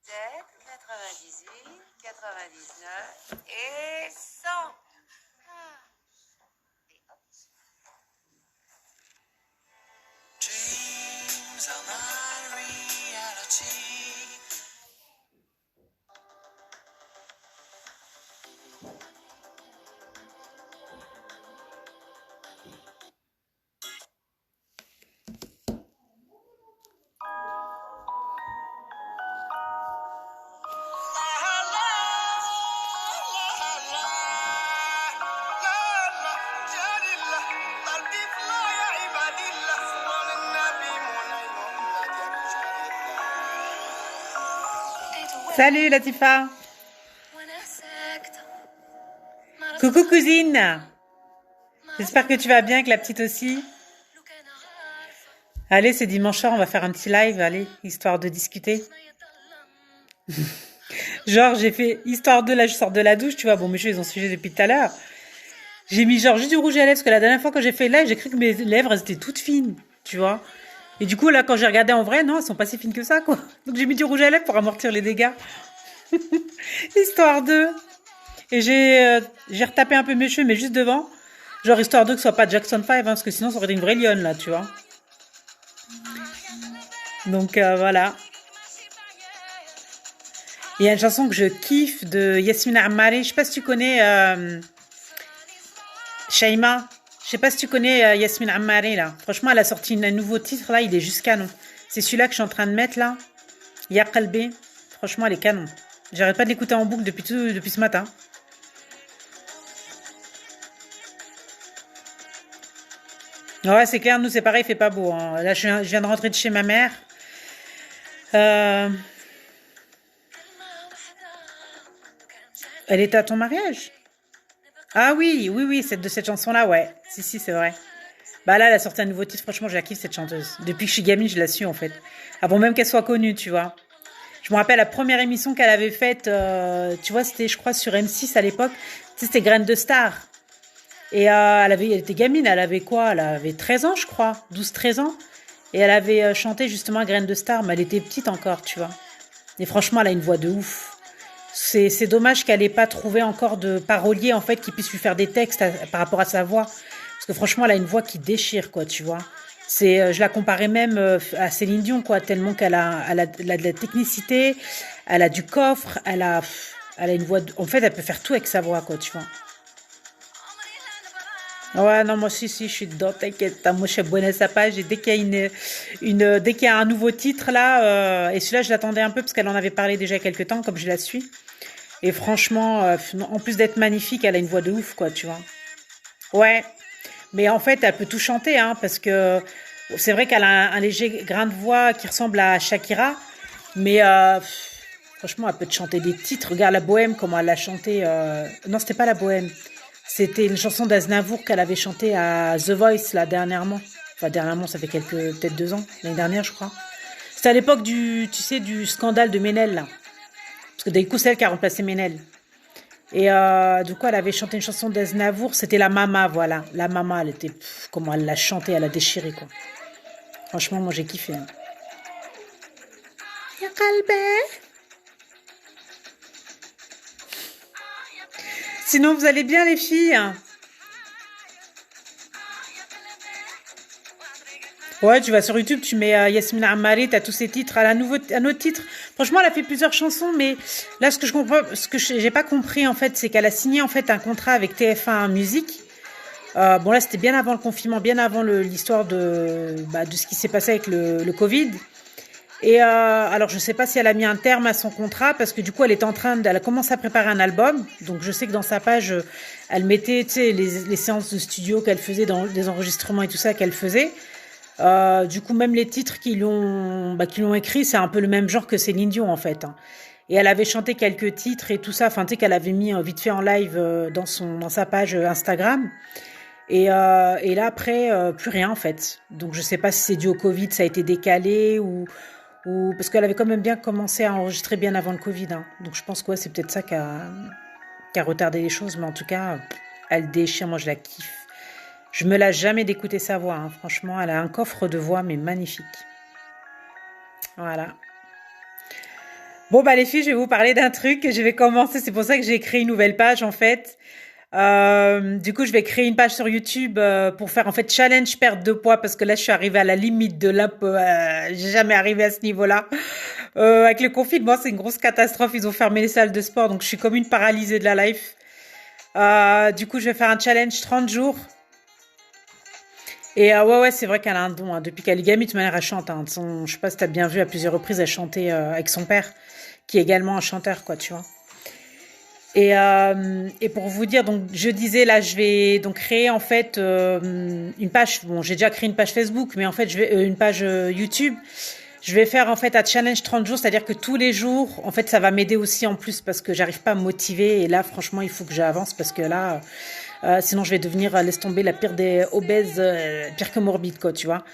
98, 99 et 100. Et hop. Dreams are my reality. Salut Latifa. Coucou cousine. J'espère que tu vas bien, que la petite aussi. Allez, c'est dimanche soir, on va faire un petit live, allez, histoire de discuter. Genre, j'ai fait histoire de là, je sors de la douche, tu vois, bon, mes cheveux, ils ont séché depuis tout à l'heure. J'ai mis genre juste du rouge à lèvres, parce que la dernière fois que j'ai fait live, j'ai cru que mes lèvres, elles étaient toutes fines, tu vois. Et du coup, là, quand j'ai regardé en vrai, non, elles sont pas si fines que ça, quoi. Donc j'ai mis du rouge à lèvres pour amortir les dégâts. Histoire de... Et j'ai retapé un peu mes cheveux, mais juste devant. Genre histoire de que ce soit pas Jackson 5, hein, parce que sinon ça aurait été une vraie lionne, là, tu vois. Donc voilà. Il y a une chanson que je kiffe de Yasmina Ammari. Je sais pas si tu connais Shaima. Je sais pas si tu connais Yasmina Ammari, là. Franchement, elle a sorti un nouveau titre, là, il est juste canon. C'est celui-là que je suis en train de mettre, là. Ya Qalbi. Franchement, elle est canon. J'arrête pas de l'écouter en boucle depuis ce matin. Ouais, c'est clair, nous c'est pareil, il fait pas beau, hein. Là, je viens de rentrer de chez ma mère. Euh, Elle était à ton mariage? Ah oui, oui, oui, de cette chanson-là, ouais. Si, si, c'est vrai. Bah là, elle a sorti un nouveau titre, franchement, je la kiffe, cette chanteuse. Depuis que je suis gamine, je la suis, en fait. Avant même qu'elle soit connue, tu vois. Je me rappelle la première émission qu'elle avait faite, tu vois, c'était, je crois, sur M6 à l'époque. Tu sais, c'était Graines de Star. Et elle était gamine, elle avait quoi? Elle avait 13 ans, je crois, 12, 13 ans. Et elle avait chanté justement Graines de Star, mais elle était petite encore, tu vois. Et franchement, elle a une voix de ouf. C'est dommage qu'elle ait pas trouvé encore de parolier, en fait, qui puisse lui faire des textes par rapport à sa voix. Parce que franchement, elle a une voix qui déchire, quoi, tu vois. Je la comparais même à Céline Dion, quoi, tellement elle a de la technicité, elle a du coffre, elle a une voix, en fait, elle peut faire tout avec sa voix, quoi, tu vois. Ouais, non, moi, si, je suis dedans, t'inquiète. Moi, je suis abonnée à sa page et dès qu'il y a dès qu'il y a un nouveau titre, là, et celui-là, je l'attendais un peu parce qu'elle en avait parlé déjà il y a quelques temps, comme je la suis. Et franchement, en plus d'être magnifique, elle a une voix de ouf, quoi, tu vois. Ouais. Mais en fait, elle peut tout chanter, hein, parce que c'est vrai qu'elle a un léger grain de voix qui ressemble à Shakira, mais franchement, elle peut te chanter des titres. Regarde la Bohème, comment elle l'a chanté. Non, c'était pas la Bohème. C'était une chanson d'Aznavour qu'elle avait chantée à The Voice, là, dernièrement. Enfin, dernièrement, ça fait peut-être 2 ans, l'année dernière, je crois. C'était à l'époque tu sais, du scandale de Ménel, là. Parce que d'un coup, c'est elle qui a remplacé Ménel. Et du coup, elle avait chanté une chanson d'Aznavour, c'était La Mama, voilà. La Mama, elle était, comment elle l'a chantée, elle a déchiré, quoi. Franchement, moi, j'ai kiffé, hein. Ya qalbi. Sinon, vous allez bien, les filles? Ouais, tu vas sur YouTube, tu mets Yasmina Ammari, t'as tous ses titres. Elle a un autre titre. Franchement, elle a fait plusieurs chansons, mais là, ce que je comprends, ce que j'ai pas compris, en fait, c'est qu'elle a signé, en fait, un contrat avec TF1 Musique. Bon, là, c'était bien avant le confinement, bien avant l'histoire de ce qui s'est passé avec le Covid. Et alors, je sais pas si elle a mis un terme à son contrat, parce que du coup, elle a commencé à préparer un album. Donc, je sais que dans sa page, elle mettait, tu sais, les séances de studio qu'elle faisait, dans des enregistrements et tout ça qu'elle faisait. Du coup, même les titres qui l'ont écrit, c'est un peu le même genre que Céline Dion, en fait, hein. Et elle avait chanté quelques titres et tout ça, enfin, tu sais, qu'elle avait mis vite fait en live dans sa page Instagram. Et là, après, plus rien, en fait. Donc, je sais pas si c'est dû au Covid, ça a été décalé parce qu'elle avait quand même bien commencé à enregistrer bien avant le Covid, hein. Donc, je pense que ouais, c'est peut-être ça qui a retardé les choses, mais en tout cas, elle déchire, moi, je la kiffe. Je me lasse jamais d'écouter sa voix, hein. Franchement, elle a un coffre de voix, mais magnifique. Voilà. Bon, bah, les filles, je vais vous parler d'un truc. Je vais commencer. C'est pour ça que j'ai créé une nouvelle page, en fait. Du coup, je vais créer une page sur YouTube pour faire, en fait, challenge perte de poids parce que là, je suis arrivée à la limite de j'ai jamais arrivé à ce niveau-là. Avec le confinement, c'est une grosse catastrophe. Ils ont fermé les salles de sport, donc je suis comme une paralysée de la life. Du coup, je vais faire un challenge 30 jours. Et ouais, c'est vrai qu'elle a un don. Hein. Depuis qu'elle est gamine, de toute manière, elle chante. Hein. Je sais pas si t'as bien vu, à plusieurs reprises, elle chantait avec son père, qui est également un chanteur, quoi, tu vois. Et pour vous dire, donc je disais là, je vais donc créer en fait une page. Bon, j'ai déjà créé une page Facebook, mais en fait, je vais une page YouTube. Je vais faire en fait un challenge 30 jours, c'est-à-dire que tous les jours, en fait, ça va m'aider aussi en plus parce que j'arrive pas à me motiver. Et là, franchement, il faut que j'avance parce que là, sinon, je vais devenir, laisse tomber, la pire des obèses, pire que morbide, quoi, tu vois.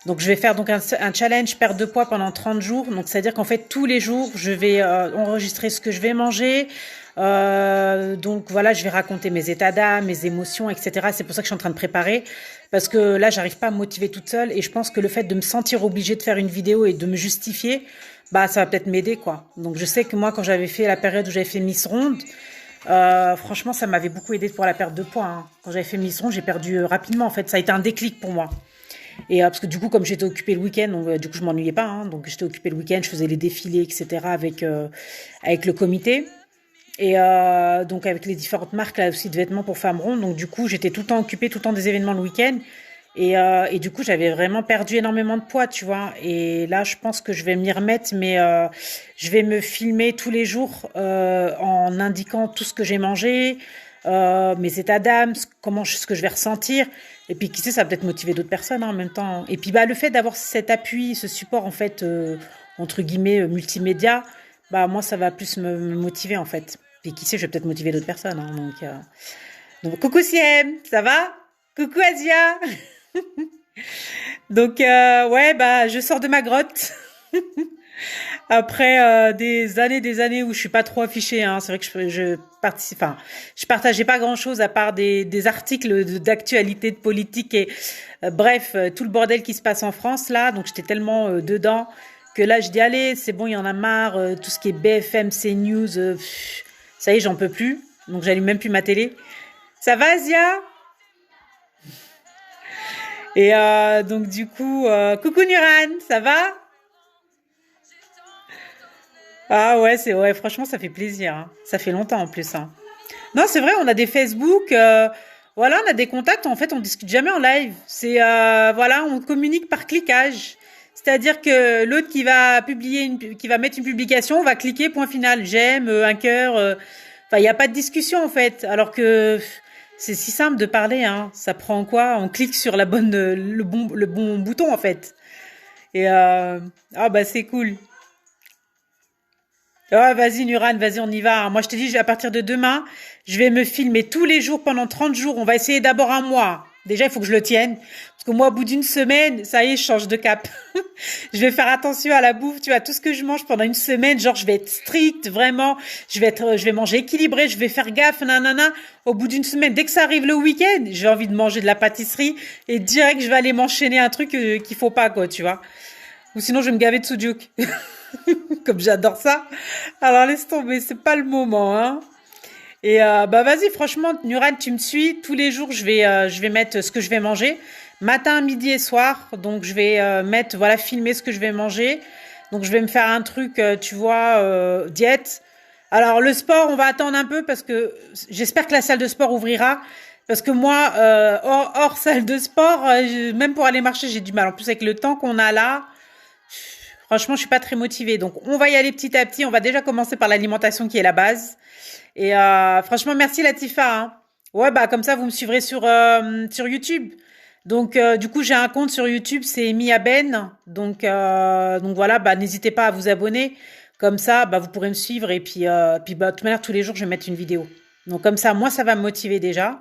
Donc, je vais faire donc un challenge perte de poids pendant 30 jours. Donc, c'est-à-dire qu'en fait, tous les jours, je vais enregistrer ce que je vais manger. Donc voilà, je vais raconter mes états d'âme, mes émotions, etc. C'est pour ça que je suis en train de préparer. Parce que là, j'arrive pas à me motiver toute seule. Et je pense que le fait de me sentir obligée de faire une vidéo et de me justifier, bah ça va peut-être m'aider, quoi. Donc je sais que moi, quand j'avais fait la période où j'avais fait Miss Ronde, franchement, ça m'avait beaucoup aidé pour la perte de poids. Hein. Quand j'avais fait Miss Ronde, j'ai perdu rapidement. En fait, ça a été un déclic pour moi. Et parce que du coup, comme j'étais occupée le week-end, donc du coup, je m'ennuyais pas. Hein, donc j'étais occupée le week-end, je faisais les défilés, etc. avec le comité. Et donc avec les différentes marques là aussi de vêtements pour femmes rondes. Donc du coup, j'étais tout le temps occupée, tout le temps des événements le week-end. Et du coup, j'avais vraiment perdu énormément de poids, tu vois. Et là, je pense que je vais m'y remettre, mais je vais me filmer tous les jours en indiquant tout ce que j'ai mangé, mes états d'âme, ce que je vais ressentir. Et puis, qui sait, ça va peut-être motiver d'autres personnes hein, en même temps. Et puis, bah, le fait d'avoir cet appui, ce support, en fait, entre guillemets, multimédia, bah, moi, ça va plus me motiver, en fait. Et qui sait, je vais peut-être motiver d'autres personnes. Hein, donc, coucou Siem, ça va? Coucou Asia. Donc, ouais, bah, je sors de ma grotte. Après des années où je suis pas trop affichée. Hein. C'est vrai que je participe, enfin, je partageais pas grand-chose à part des articles d'actualité, de politique et bref, tout le bordel qui se passe en France là. Donc, j'étais tellement dedans que là, je dis allez, c'est bon, il y en a marre. Tout ce qui est BFM, CNews, ça y est, j'en peux plus. Donc, j'allume même plus ma télé. Ça va, Asia? Et donc, du coup, coucou Nuran, ça va? Ah ouais, ouais, franchement, ça fait plaisir. Hein. Ça fait longtemps en plus. Hein. Non, c'est vrai, on a des Facebook, voilà, on a des contacts. En fait, on discute jamais en live. C'est voilà, on communique par cliquage. C'est-à-dire que l'autre qui va qui va mettre une publication, on va cliquer point final, j'aime, un cœur. Enfin, il n'y a pas de discussion en fait. Alors que c'est si simple de parler. Hein. Ça prend quoi? On clique sur le bon bouton en fait. Et ah bah c'est cool. Ah, vas-y, Nuran, vas-y, on y va. Moi, je te dis, à partir de demain, je vais me filmer tous les jours pendant 30 jours. On va essayer d'abord un mois. Déjà, il faut que je le tienne. Parce que moi, au bout d'une semaine, ça y est, je change de cap. Je vais faire attention à la bouffe, tu vois, tout ce que je mange pendant une semaine. Genre, je vais être stricte, vraiment. Je vais manger équilibré, je vais faire gaffe, nanana. Au bout d'une semaine, dès que ça arrive le week-end, j'ai envie de manger de la pâtisserie. Et direct, je vais aller m'enchaîner un truc qu'il faut pas, quoi, tu vois. Ou sinon, je vais me gaver de sujuk. Comme j'adore ça. Alors laisse tomber, c'est pas le moment, hein. Et bah vas-y, franchement, Nuran, tu me suis. Tous les jours, je vais mettre ce que je vais manger, matin, midi et soir. Donc je vais voilà, filmer ce que je vais manger. Donc je vais me faire un truc, tu vois, diète. Alors le sport, on va attendre un peu parce que j'espère que la salle de sport ouvrira. Parce que moi, hors salle de sport, même pour aller marcher, j'ai du mal. En plus avec le temps qu'on a là. Franchement, je suis pas très motivée. Donc, on va y aller petit à petit. On va déjà commencer par l'alimentation qui est la base. Et franchement, merci Latifa. Hein. Ouais, bah comme ça, vous me suivrez sur YouTube. Donc, du coup, j'ai un compte sur YouTube, c'est Mia Ben. Donc voilà, bah n'hésitez pas à vous abonner. Comme ça, bah vous pourrez me suivre. Et puis bah de toute manière, tous les jours, je vais mettre une vidéo. Donc comme ça, moi, ça va me motiver déjà.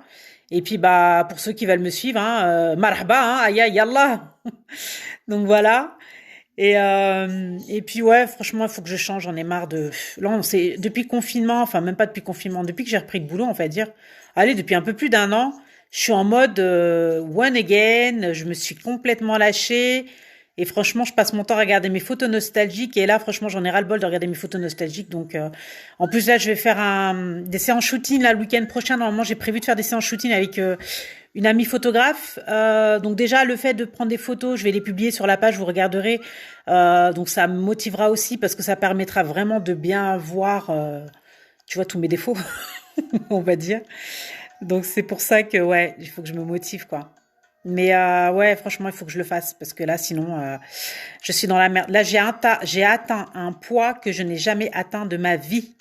Et puis bah pour ceux qui veulent me suivre, hein, marhaba, hein, aïe, yallah. Donc voilà. Et puis ouais, franchement, il faut que je change. J'en ai marre de. Là, depuis le confinement, enfin même pas depuis le confinement, depuis que j'ai repris le boulot, on va dire. Allez, depuis un peu plus d'un an, je suis en mode one again. Je me suis complètement lâchée. Et franchement, je passe mon temps à regarder mes photos nostalgiques. Et là, franchement, j'en ai ras-le-bol de regarder mes photos nostalgiques. Donc, en plus, là, je vais faire des séances shooting là, le week-end prochain. Normalement, j'ai prévu de faire des séances shooting avec une amie photographe. Donc déjà, le fait de prendre des photos, je vais les publier sur la page, vous regarderez. Donc ça me motivera aussi parce que ça permettra vraiment de bien voir, tu vois, tous mes défauts, on va dire. Donc c'est pour ça que, ouais, il faut que je me motive, quoi. Mais ouais, franchement, il faut que je le fasse parce que là, sinon, je suis dans la merde. Là, j'ai atteint un poids que je n'ai jamais atteint de ma vie.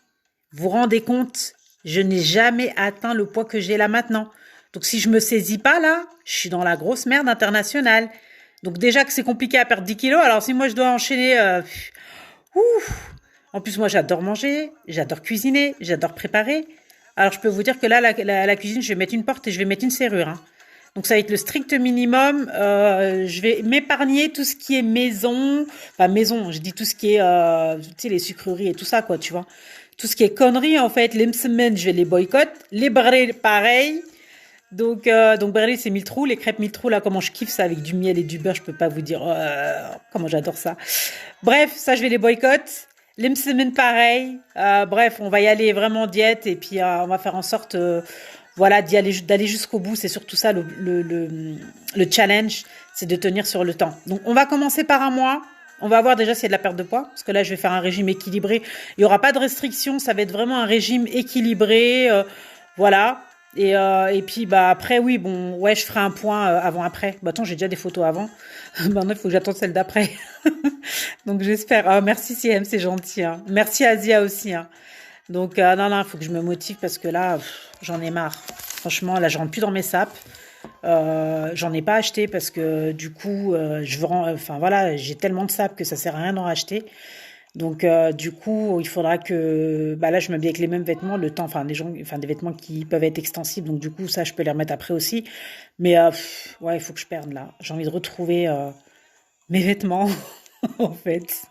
Vous vous rendez compte? Je n'ai jamais atteint le poids que j'ai là maintenant. Donc, si je me saisis pas là, je suis dans la grosse merde internationale. Donc, déjà que c'est compliqué à perdre 10 kilos. Alors, si moi, je dois enchaîner... ouf. En plus, moi, j'adore manger, j'adore cuisiner, j'adore préparer. Alors, je peux vous dire que là, la cuisine, je vais mettre une porte et je vais mettre une serrure. Hein. Donc, ça va être le strict minimum. Je vais m'épargner tout ce qui est maison. Enfin, maison, je dis tout ce qui est... tu sais, les sucreries et tout ça, quoi, tu vois. Tout ce qui est conneries, en fait. Les msemen, je vais les boycotter. Les brés, pareil. Donc Berlin, c'est mille trous. Les crêpes mille trous, là, comment je kiffe ça avec du miel et du beurre, je peux pas vous dire comment j'adore ça. Bref, ça, je vais les boycotter. Les semaines, pareil. Bref, on va y aller vraiment diète et puis on va faire en sorte, voilà, d'aller jusqu'au bout. C'est surtout ça le challenge, c'est de tenir sur le temps. Donc, on va commencer par un mois. On va voir déjà s'il y a de la perte de poids, parce que là, je vais faire un régime équilibré. Il y aura pas de restrictions, ça va être vraiment un régime équilibré, voilà. Et puis bah après oui bon ouais je ferai un point avant après. Bah attends j'ai déjà des photos avant. Maintenant il faut que j'attende celle d'après. Donc j'espère. Ah, merci CM c'est gentil. Hein. Merci Asia aussi. Hein. Donc non il faut que je me motive parce que là j'en ai marre. Franchement là je rentre plus dans mes sapes. J'en ai pas acheté parce que du coup je veux enfin voilà j'ai tellement de sapes que ça sert à rien d'en racheter. Donc du coup, il faudra que bah là je m'habille avec les mêmes vêtements le temps enfin des vêtements qui peuvent être extensibles donc du coup ça je peux les remettre après aussi. Mais ouais, il faut que je perde là. J'ai envie de retrouver mes vêtements en fait.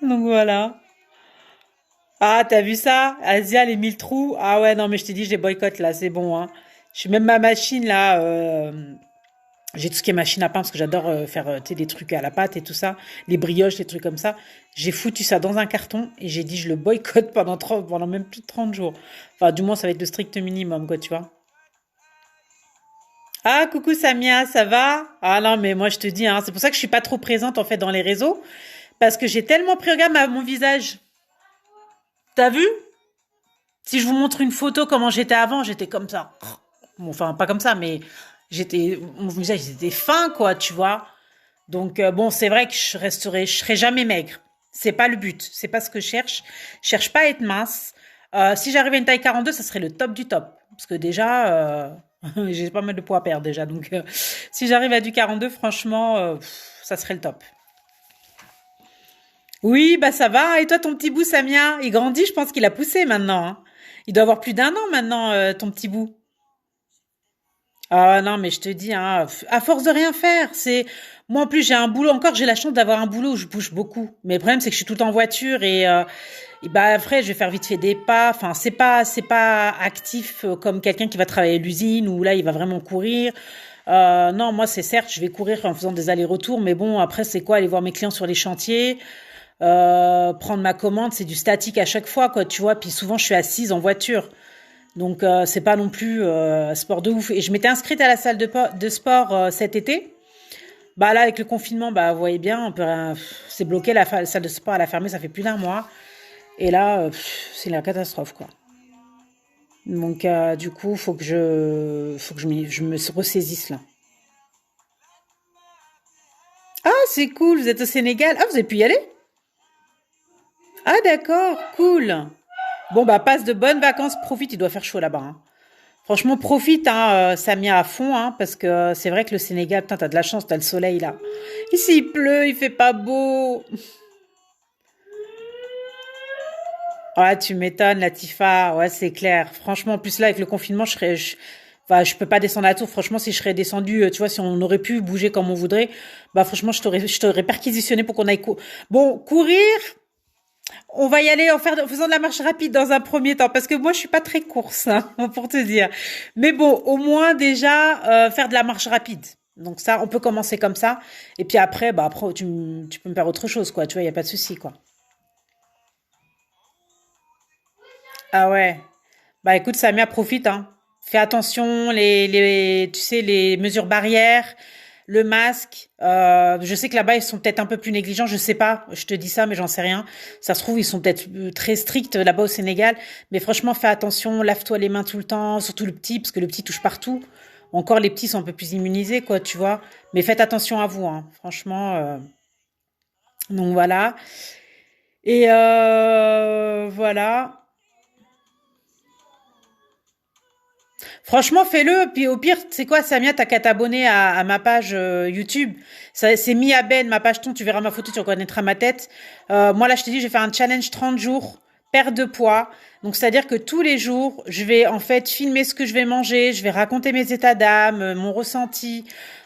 Donc voilà. Ah, t'as vu ça? Asia les 1000 trous. Ah ouais, non mais je t'ai dit, j'ai boycott là, c'est bon hein. Je suis même ma machine là j'ai tout ce qui est machine à pain parce que j'adore faire tu sais, des trucs à la pâte et tout ça, les brioches, les trucs comme ça. J'ai foutu ça dans un carton et j'ai dit je le boycotte pendant même plus de 30 jours. Enfin, du moins, ça va être le strict minimum, quoi, tu vois. Ah, coucou Samia, ça va? Ah non, mais moi je te dis, hein, c'est pour ça que je suis pas trop présente en fait dans les réseaux parce que j'ai tellement pris regard à mon visage. T'as vu? Si je vous montre une photo comment j'étais avant, j'étais comme ça. Bon, enfin, pas comme ça, mais mon visage était fin, quoi, tu vois. Donc bon, c'est vrai que je serai jamais maigre. C'est pas le but, c'est pas ce que je cherche. Je cherche pas à être mince. Si j'arrive à une taille 42, ça serait le top du top. Parce que déjà, j'ai pas mal de poids à perdre déjà. Donc si j'arrive à du 42, franchement, ça serait le top. Oui, bah ça va. Et toi, ton petit bout, Samia, il grandit, je pense qu'il a poussé maintenant. Hein. Il doit avoir plus d'un an maintenant, ton petit bout. Ah non, mais je te dis, hein, à force de rien faire, c'est moi en plus j'ai un boulot encore, j'ai la chance d'avoir un boulot où je bouge beaucoup. Mais le problème c'est que je suis tout le temps en voiture et bah après je vais faire vite fait des pas. Enfin c'est pas actif comme quelqu'un qui va travailler à l'usine où là il va vraiment courir. Non, moi c'est certes je vais courir en faisant des allers-retours, mais bon après c'est quoi aller voir mes clients sur les chantiers, prendre ma commande, c'est du statique à chaque fois quoi, tu vois. Puis souvent je suis assise en voiture. Donc c'est pas non plus sport de ouf. Et je m'étais inscrite à la salle de sport cet été. Bah là avec le confinement, bah vous voyez bien, c'est bloqué la salle de sport, elle a fermé, ça fait plus d'un mois. Et là, c'est la catastrophe quoi. Donc du coup, je me ressaisisse là. Ah c'est cool, vous êtes au Sénégal. Ah vous avez pu y aller? Ah d'accord, cool. Bon bah passe de bonnes vacances, profite, il doit faire chaud là-bas. Hein. Franchement, profite, hein, Samia à fond, hein, parce que c'est vrai que le Sénégal, putain, t'as de la chance, t'as le soleil là. Ici, il pleut, il fait pas beau. Ouais, tu m'étonnes, Latifa. Ouais, c'est clair. Franchement, en plus là, avec le confinement, enfin, je peux pas descendre à la tour. Franchement, si je serais descendue, tu vois, si on aurait pu bouger comme on voudrait, bah franchement, je t'aurais perquisitionné pour qu'on aille Bon, courir. On va y aller en faisant de la marche rapide dans un premier temps, parce que moi je suis pas très course, hein, pour te dire. Mais bon, au moins déjà faire de la marche rapide. Donc ça, on peut commencer comme ça. Et puis après, bah après, tu peux me faire autre chose, quoi. Tu vois, il n'y a pas de souci, quoi. Ah ouais. Bah écoute, Samia, profite, hein. Fais attention, tu sais, les mesures barrières, le masque. Je sais que là-bas, ils sont peut-être un peu plus négligents, je sais pas. Je te dis ça, mais j'en sais rien. Ça se trouve, ils sont peut-être très stricts là-bas au Sénégal. Mais franchement, fais attention, lave-toi les mains tout le temps, surtout le petit, parce que le petit touche partout. Encore, les petits sont un peu plus immunisés, quoi, tu vois. Mais faites attention à vous, hein. Franchement, donc voilà. Et voilà. Franchement, fais-le. Puis au pire, c'est quoi, Samia, t'as qu'à t'abonner à ma page YouTube. Ça, c'est Mia Ben, ma page ton. Tu verras ma photo, tu reconnaîtras ma tête. Moi, là, je t'ai dit, je vais faire un challenge 30 jours, perte de poids. Donc, c'est-à-dire que tous les jours, je vais en fait filmer ce que je vais manger. Je vais raconter mes états d'âme, mon ressenti.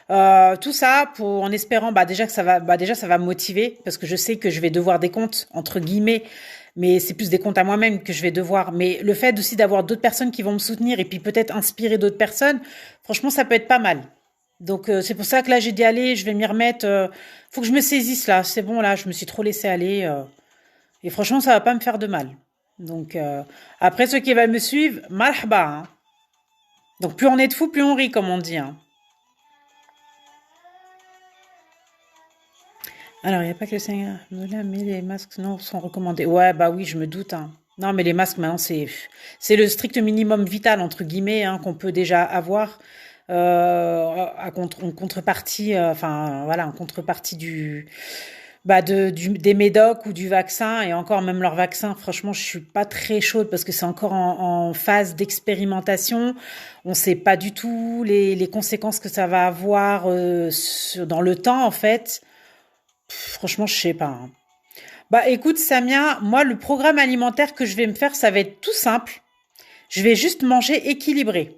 Tout ça en espérant déjà que déjà ça va me motiver parce que je sais que je vais devoir des comptes entre guillemets, mais c'est plus des comptes à moi-même que je vais devoir. Mais le fait aussi d'avoir d'autres personnes qui vont me soutenir et puis peut-être inspirer d'autres personnes, franchement, ça peut être pas mal. Donc c'est pour ça que là j'ai dit allez, je vais m'y remettre. Faut que je me saisisse là. C'est bon là, je me suis trop laissé aller et franchement ça va pas me faire de mal. Donc après ceux qui veulent me suivre, marhaba, hein. Donc plus on est de fous, plus on rit comme on dit, hein. Alors, il n'y a pas que le Seigneur, mais les masques non sont recommandés. Ouais, bah oui, je me doute, hein. Non, mais les masques maintenant, c'est le strict minimum vital entre guillemets, hein, qu'on peut déjà avoir en contrepartie, enfin voilà, en contrepartie des médocs ou du vaccin et encore même leur vaccin. Franchement, je suis pas très chaude parce que c'est encore en phase d'expérimentation. On sait pas du tout les conséquences que ça va avoir dans le temps en fait. Franchement, je sais pas, hein. Bah écoute Samia, moi le programme alimentaire que je vais me faire, ça va être tout simple. Je vais juste manger équilibré,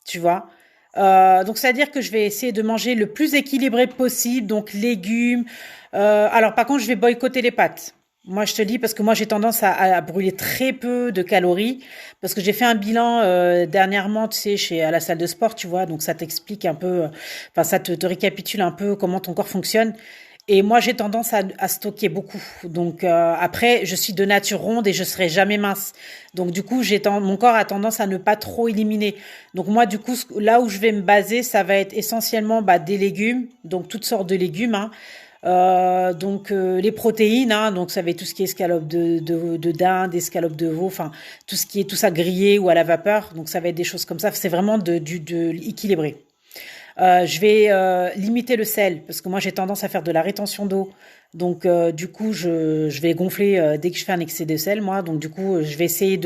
tu vois. Donc c'est-à-dire que je vais essayer de manger le plus équilibré possible, donc légumes. Alors par contre, je vais boycotter les pâtes. Moi, je te dis parce que moi j'ai tendance à brûler très peu de calories parce que j'ai fait un bilan dernièrement, tu sais, à la salle de sport, tu vois. Donc ça t'explique un peu, enfin ça te récapitule un peu comment ton corps fonctionne. Et moi, j'ai tendance à stocker beaucoup. Donc après, je suis de nature ronde et je serai jamais mince. Donc du coup, mon corps a tendance à ne pas trop éliminer. Donc moi, du coup, là où je vais me baser, ça va être essentiellement des légumes, donc toutes sortes de légumes, hein. Donc les protéines, hein, donc ça va être tout ce qui est escalope de dinde, escalope de veau, enfin tout ça grillé ou à la vapeur. Donc ça va être des choses comme ça. C'est vraiment de équilibré. Je vais limiter le sel parce que moi j'ai tendance à faire de la rétention d'eau. Donc du coup je vais gonfler dès que je fais un excès de sel moi. Donc du coup je vais essayer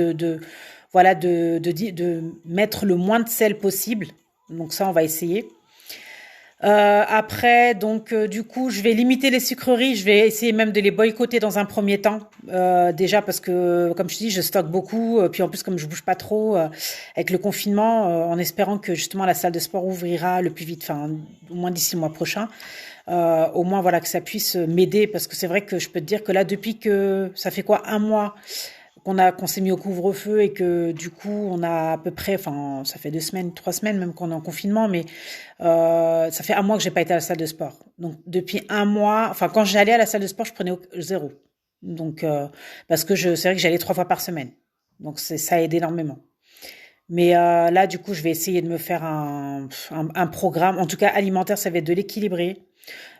voilà de mettre le moins de sel possible. Donc ça on va essayer. Après, donc du coup, je vais limiter les sucreries. Je vais essayer même de les boycotter dans un premier temps, déjà parce que, comme je te dis, je stocke beaucoup. Puis en plus, comme je bouge pas trop avec le confinement, en espérant que justement la salle de sport ouvrira le plus vite, enfin au moins d'ici le mois prochain. Au moins voilà que ça puisse m'aider parce que c'est vrai que je peux te dire que là, depuis que ça fait quoi un mois qu'on s'est mis au couvre-feu et que du coup on a à peu près, enfin ça fait 2 semaines, 3 semaines même qu'on est en confinement, mais ça fait un mois que j'ai pas été à la salle de sport. Donc depuis un mois, enfin quand j'allais à la salle de sport, je prenais zéro. Donc parce que c'est vrai que j'allais 3 fois par semaine. Donc ça aide énormément. Mais là du coup je vais essayer de me faire un programme, en tout cas alimentaire, ça va être de l'équilibré.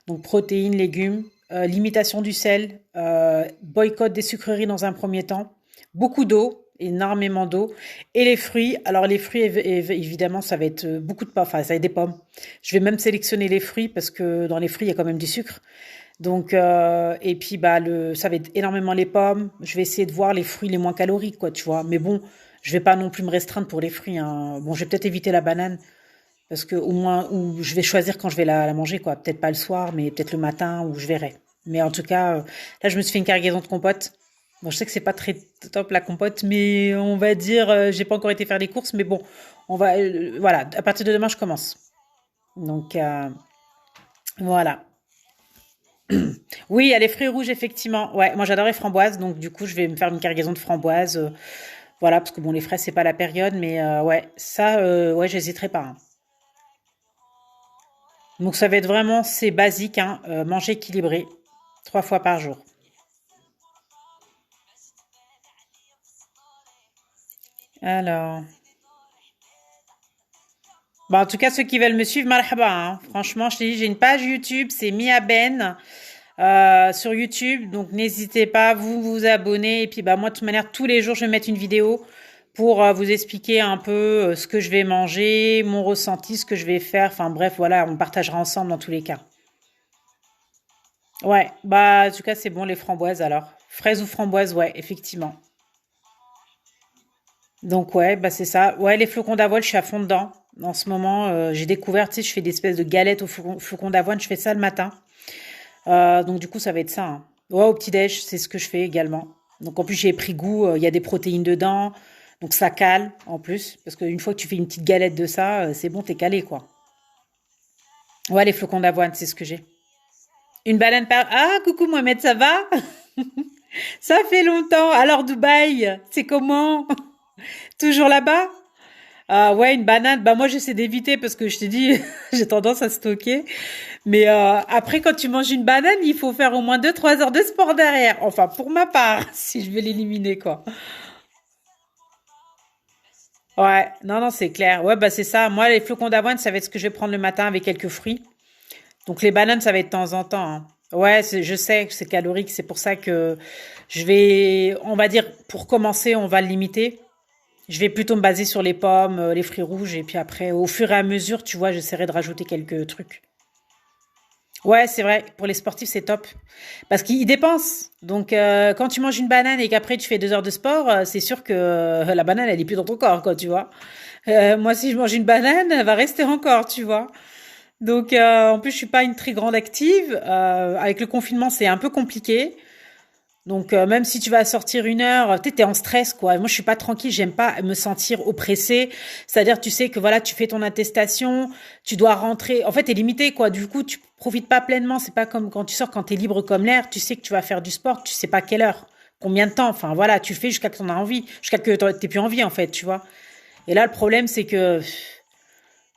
Donc protéines, légumes, limitation du sel, boycott des sucreries dans un premier temps, beaucoup d'eau, énormément d'eau, et les fruits. Alors les fruits, évidemment, ça va être beaucoup de pommes, enfin ça va être des pommes. Je vais même sélectionner les fruits parce que dans les fruits, il y a quand même du sucre. Donc et puis ça va être énormément les pommes. Je vais essayer de voir les fruits les moins caloriques, quoi, tu vois. Mais bon, je vais pas non plus me restreindre pour les fruits, hein. Bon, je vais peut-être éviter la banane parce que au moins, ou je vais choisir quand je vais la manger, quoi. Peut-être pas le soir, mais peut-être le matin, ou je verrai. Mais en tout cas, là, je me suis fait une cargaison de compote. Bon, je sais que c'est pas très top la compote, mais on va dire, j'ai pas encore été faire les courses, mais bon, voilà. À partir de demain, je commence. Donc voilà. Oui, il y a les fruits rouges, effectivement. Ouais, moi j'adore les framboises, donc du coup, je vais me faire une cargaison de framboises. Voilà, parce que bon, les fraises, c'est pas la période, mais ouais, ça, ouais, j'hésiterai pas, hein. Donc ça va être vraiment, c'est basique, hein, manger équilibré, 3 fois par jour. Alors, bon, en tout cas, ceux qui veulent me suivre, marhaba, hein. Franchement, je te dis, j'ai une page YouTube, c'est Mia Ben sur YouTube, donc n'hésitez pas, vous abonner. Et puis, bah moi, de toute manière, tous les jours, je vais mettre une vidéo pour vous expliquer un peu ce que je vais manger, mon ressenti, ce que je vais faire. Enfin bref, voilà, on partagera ensemble dans tous les cas. Ouais, bah en tout cas, c'est bon les framboises alors. Fraises ou framboises, ouais, effectivement. Donc ouais, bah c'est ça. Ouais, les flocons d'avoine, je suis à fond dedans. En ce moment, j'ai découvert, tu sais, je fais des espèces de galettes aux flocons d'avoine. Je fais ça le matin. Donc du coup, ça va être ça, hein. Ouais, au petit-déj, c'est ce que je fais également. Donc en plus, j'ai pris goût, il y a des protéines dedans. Donc ça cale en plus. Parce qu'une fois que tu fais une petite galette de ça, c'est bon, t'es calé, quoi. Ouais, les flocons d'avoine, c'est ce que j'ai. Une banane par... Ah, coucou Mohamed, ça va? Ça fait longtemps. Alors Dubaï, c'est comment? Toujours là-bas? Ah ouais, une banane. Bah moi j'essaie d'éviter parce que je t'ai dit, j'ai tendance à stocker. Mais après, quand tu manges une banane, il faut faire au moins 2 3 heures de sport derrière. Enfin, pour ma part, si je veux l'éliminer, quoi. Ouais, non, non, c'est clair. Ouais, bah c'est ça. Moi, les flocons d'avoine, ça va être ce que je vais prendre le matin avec quelques fruits. Donc les bananes, ça va être de temps en temps, hein. Ouais, je sais que c'est calorique, c'est pour ça que je vais, on va dire, pour commencer, on va le limiter. Je vais plutôt me baser sur les pommes, les fruits rouges, et puis après, au fur et à mesure, tu vois, j'essaierai de rajouter quelques trucs. Ouais, c'est vrai, pour les sportifs, c'est top. Parce qu'ils dépensent. Donc, quand tu manges une banane et qu'après tu fais 2 heures de sport, c'est sûr que la banane, elle est plus dans ton corps, quoi, tu vois. Moi, si je mange une banane, elle va rester encore, tu vois. Donc, en plus, je suis pas une très grande active. Avec le confinement, c'est un peu compliqué. Donc, même si tu vas sortir 1 heure, t'es en stress, quoi. Moi, je suis pas tranquille, j'aime pas me sentir oppressée. C'est-à-dire, tu sais que voilà, tu fais ton attestation, tu dois rentrer. En fait, t'es limité, quoi. Du coup, tu profites pas pleinement. C'est pas comme quand tu sors, quand t'es libre comme l'air. Tu sais que tu vas faire du sport, tu sais pas quelle heure, combien de temps. Enfin, voilà, tu fais jusqu'à que t'en as envie, jusqu'à que t'aies plus envie, en fait, tu vois. Et là, le problème, c'est que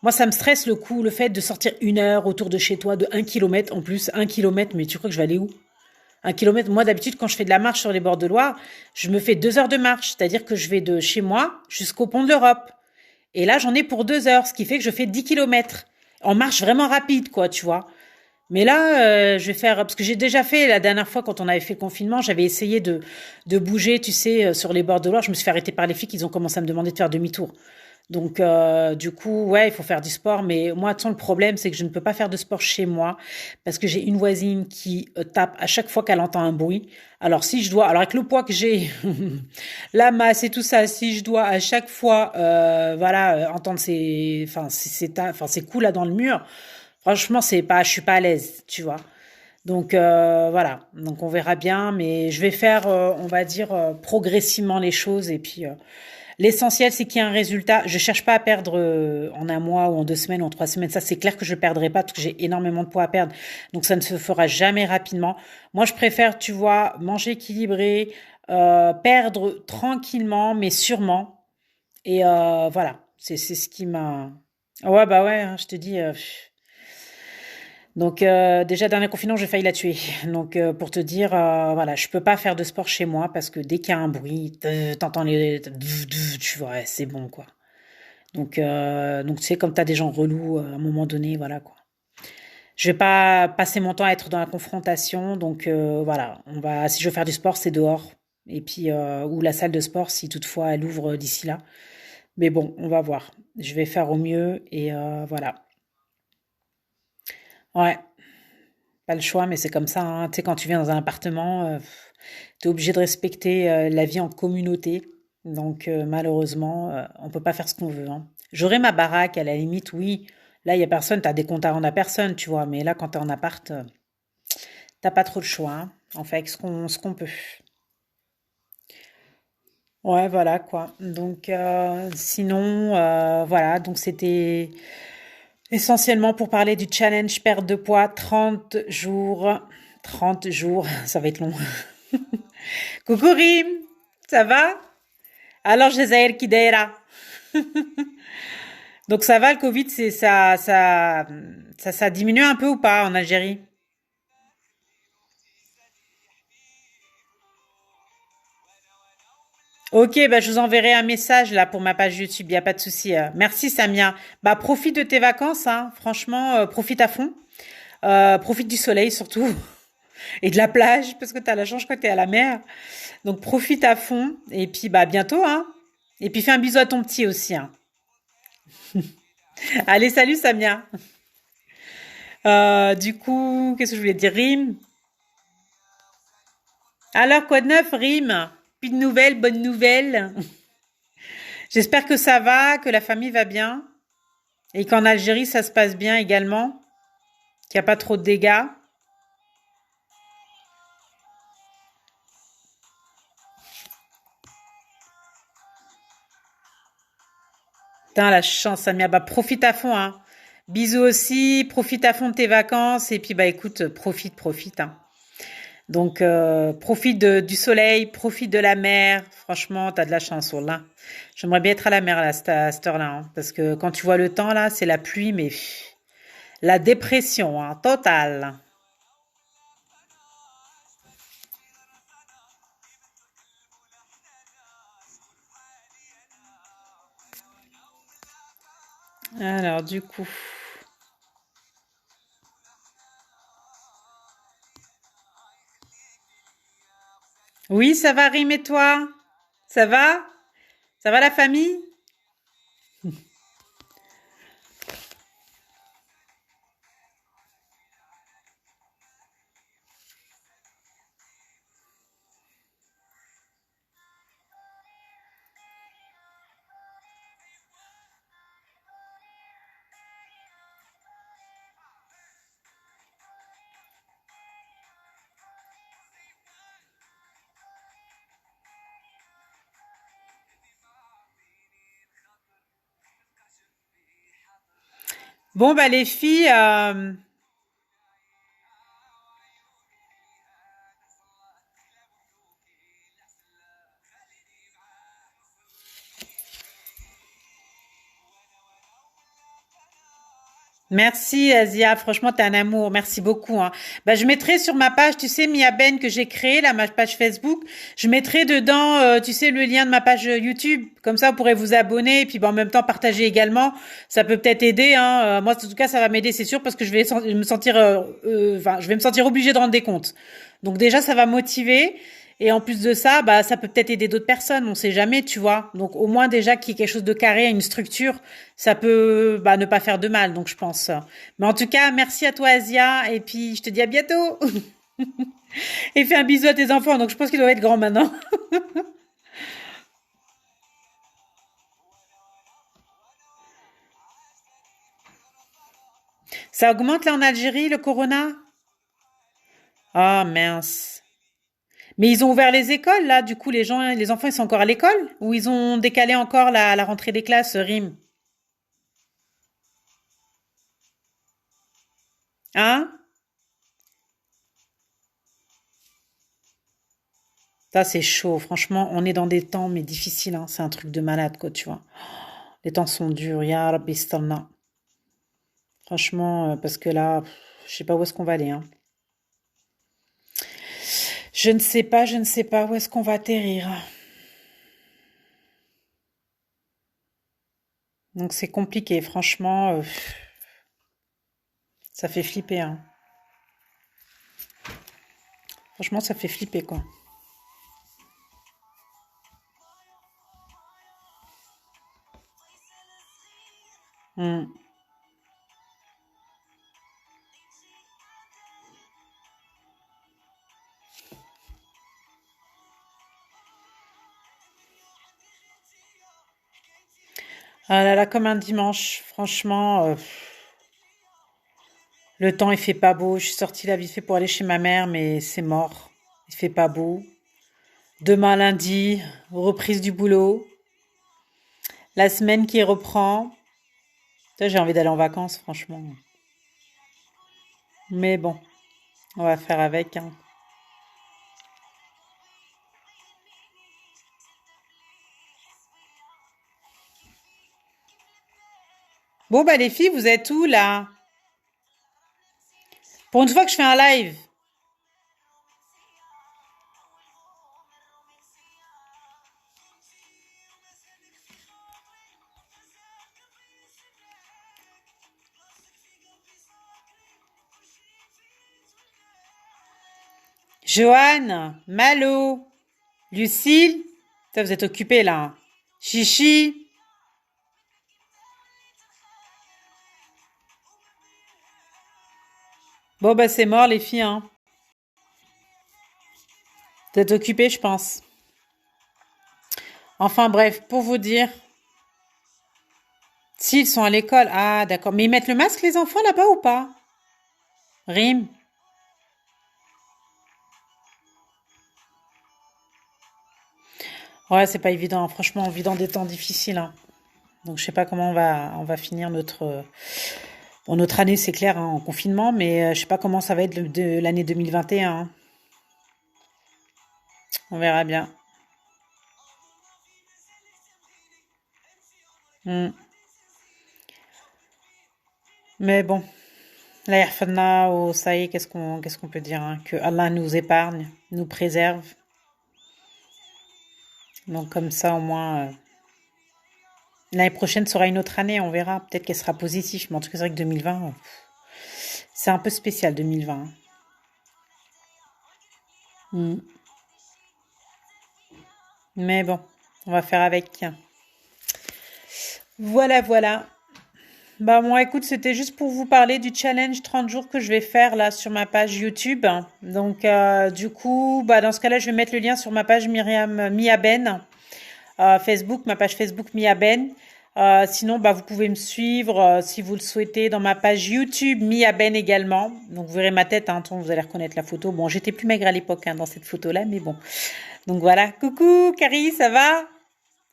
moi, ça me stresse le coup, le fait de sortir 1 heure autour de chez toi, de 1 kilomètre en plus, 1 kilomètre. Mais tu crois que je vais aller où? 1 kilomètre. Moi, d'habitude, quand je fais de la marche sur les bords de Loire, je me fais 2 heures de marche. C'est-à-dire que je vais de chez moi jusqu'au pont de l'Europe. Et là, j'en ai pour 2 heures, ce qui fait que je fais 10 kilomètres. En marche vraiment rapide, quoi, tu vois. Mais là, je vais faire, parce que j'ai déjà fait la dernière fois quand on avait fait le confinement, j'avais essayé de bouger, tu sais, sur les bords de Loire. Je me suis fait arrêter par les filles qui ont commencé à me demander de faire demi-tour. Donc, du coup, ouais, il faut faire du sport. Mais moi, de toute façon, le problème, c'est que je ne peux pas faire de sport chez moi parce que j'ai une voisine qui tape à chaque fois qu'elle entend un bruit. Alors, si je dois, alors avec le poids que j'ai, la masse et tout ça, si je dois à chaque fois, voilà, entendre enfin, ces coups là dans le mur, franchement, je suis pas à l'aise, tu vois. Donc voilà, donc on verra bien, mais je vais faire, on va dire, progressivement les choses et puis l'essentiel, c'est qu'il y ait un résultat. Je cherche pas à perdre en un mois ou en 2 semaines ou en 3 semaines. Ça, c'est clair que je perdrai pas parce que j'ai énormément de poids à perdre. Donc, ça ne se fera jamais rapidement. Moi, je préfère, tu vois, manger équilibré, perdre tranquillement, mais sûrement. Et voilà, c'est ce qui m'a. Ouais, bah ouais, hein, je te dis. Donc déjà dernier confinement, j'ai failli la tuer. Donc pour te dire, voilà, je peux pas faire de sport chez moi parce que dès qu'il y a un bruit, t'entends tu vois, ouais, c'est bon quoi. Donc tu sais comme t'as des gens relous à un moment donné, voilà quoi. Je vais pas passer mon temps à être dans la confrontation, donc voilà, si je veux faire du sport, c'est dehors. Et puis ou la salle de sport si toutefois elle ouvre d'ici là. Mais bon, on va voir. Je vais faire au mieux et voilà. Ouais. Pas le choix, mais c'est comme ça, hein. Tu sais, quand tu viens dans un appartement, tu es obligé de respecter la vie en communauté. Donc, malheureusement, on peut pas faire ce qu'on veut, hein. J'aurais ma baraque, à la limite, oui. Là, il y a personne, t'as des comptes à rendre à personne, tu vois. Mais là, quand t'es en appart, t'as pas trop le choix, hein. On fait avec ce qu'on peut. Ouais, voilà, quoi. Donc, sinon, voilà. Donc, c'était essentiellement pour parler du challenge perte de poids, 30 jours. 30 jours, ça va être long. Coucou Rim, ça va? Alors Jazair Kideira. Donc ça va, le Covid, ça diminue un peu ou pas en Algérie? Ok, bah je vous enverrai un message là pour ma page YouTube, il y a pas de souci. Merci Samia. Bah profite de tes vacances, hein. Franchement, profite à fond. Profite du soleil surtout et de la plage parce que t'as la chance, je crois que t'es à la mer. Donc profite à fond et puis bah à bientôt, hein. Et puis fais un bisou à ton petit aussi, hein. Allez, salut Samia. Du coup, qu'est-ce que je voulais dire? Rime. Alors, quoi de neuf, Rime? Plus de nouvelles, bonnes nouvelles. J'espère que ça va, que la famille va bien et qu'en Algérie ça se passe bien également, qu'il n'y a pas trop de dégâts. Putain, la chance, Samia. Bah, profite à fond, hein. Bisous aussi, profite à fond de tes vacances et puis bah écoute, profite, hein. Donc profite du soleil, profite de la mer. Franchement, t'as de la chance, là. J'aimerais bien être à la mer là, à cette heure-là, hein, parce que quand tu vois le temps là, c'est la pluie, mais la dépression, hein, totale. Alors du coup, oui, ça va, Rime et toi? Ça va? Ça va la famille? Bon bah les filles, merci Asia, franchement t'es un amour, merci beaucoup, hein. Bah je mettrai sur ma page, tu sais Mia Ben que j'ai créée là, ma page Facebook, je mettrai dedans, tu sais le lien de ma page YouTube, comme ça vous pourrez vous abonner et puis bah, en même temps partager également, ça peut peut-être aider, hein. Moi en tout cas ça va m'aider c'est sûr parce que je vais me sentir, enfin je vais me sentir obligée de rendre des comptes. Donc déjà ça va motiver. Et en plus de ça, bah, ça peut peut-être aider d'autres personnes, on sait jamais, tu vois. Donc au moins déjà qu'il y ait quelque chose de carré, une structure, ça peut bah, ne pas faire de mal, donc je pense. Mais en tout cas, merci à toi Asia, et puis je te dis à bientôt. Et fais un bisou à tes enfants, donc je pense qu'ils doivent être grands maintenant. Ça augmente là en Algérie, le corona? Ah mince. Mais ils ont ouvert les écoles là, du coup les gens, les enfants ils sont encore à l'école? Ou ils ont décalé encore la rentrée des classes, Rime? Hein? Ça c'est chaud, franchement, on est dans des temps mais difficiles, hein. C'est un truc de malade quoi, tu vois. Les temps sont durs, ya Rabbi Stalna. Franchement, parce que là, je sais pas où est-ce qu'on va aller, hein. Je ne sais pas où est-ce qu'on va atterrir. Donc c'est compliqué, franchement, ça fait flipper, hein. Franchement, ça fait flipper, quoi. Hmm. Ah là là, comme un dimanche, franchement, le temps il fait pas beau. Je suis sortie là vite fait pour aller chez ma mère, mais c'est mort. Il fait pas beau. Demain lundi, reprise du boulot. La semaine qui reprend. Ça, j'ai envie d'aller en vacances, franchement. Mais bon, on va faire avec, hein. Bon, bah, les filles, vous êtes où, là? Pour une fois que je fais un live. Joanne, Malo, Lucille. Ça, vous êtes occupés, là. Hein. Chichi. Bon, bah, c'est mort, les filles, hein. Vous êtes occupés, je pense. Enfin, bref, pour vous dire, s'ils sont à l'école. Ah, d'accord. Mais ils mettent le masque, les enfants, là-bas, ou pas? Rime. Ouais, c'est pas évident. Franchement, on vit dans des temps difficiles, hein. Donc, je sais pas comment on va finir bon, notre année, c'est clair, hein, en confinement, mais je sais pas comment ça va être de l'année 2021. Hein. On verra bien. Hmm. Mais bon, la yarfana, oh, ça y est, qu'est-ce qu'on peut dire, hein, que Allah nous épargne, nous préserve. Donc, comme ça, au moins, l'année prochaine sera une autre année, on verra. Peut-être qu'elle sera positive, mais en tout cas, c'est vrai que 2020, c'est un peu spécial, 2020. Hein. Hmm. Mais bon, on va faire avec. Voilà, voilà. Bah moi écoute, c'était juste pour vous parler du challenge 30 jours que je vais faire là sur ma page YouTube. Donc du coup, bah dans ce cas-là, je vais mettre le lien sur ma page Myriam Miaben, Facebook, ma page Facebook Miaben. Sinon, bah vous pouvez me suivre si vous le souhaitez dans ma page YouTube Miaben également. Donc vous verrez ma tête, hein, vous allez reconnaître la photo. Bon, j'étais plus maigre à l'époque hein, dans cette photo-là, mais bon. Donc voilà. Coucou, Carrie, ça va?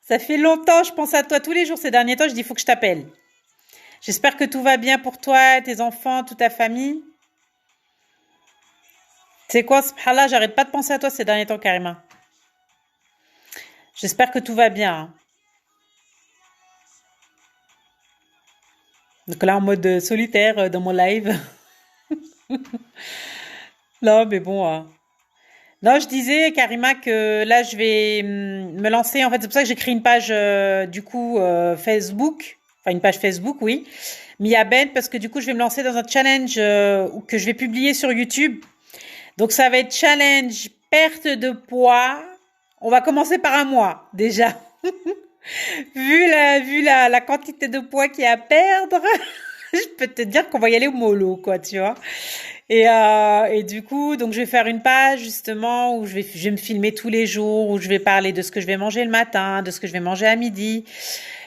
Ça fait longtemps, je pense à toi tous les jours ces derniers temps. Je dis, il faut que je t'appelle. J'espère que tout va bien pour toi, tes enfants, toute ta famille. Tu sais quoi, subhanallah, j'arrête pas de penser à toi ces derniers temps, Karima. J'espère que tout va bien. Hein. Donc là, en mode solitaire dans mon live. Non, mais bon. Non, je disais, Karima, que là, je vais me lancer. En fait, c'est pour ça que j'ai créé une page, du coup, Facebook. Enfin, une page Facebook, oui. Mia Ben, parce que du coup, je vais me lancer dans un challenge que je vais publier sur YouTube. Donc, ça va être challenge perte de poids. On va commencer par un mois, déjà. Vu la quantité de poids qu'il y a à perdre, je peux te dire qu'on va y aller au mollo, quoi, tu vois. Et du coup, donc je vais faire une page justement où je vais me filmer tous les jours, où je vais parler de ce que je vais manger le matin, de ce que je vais manger à midi,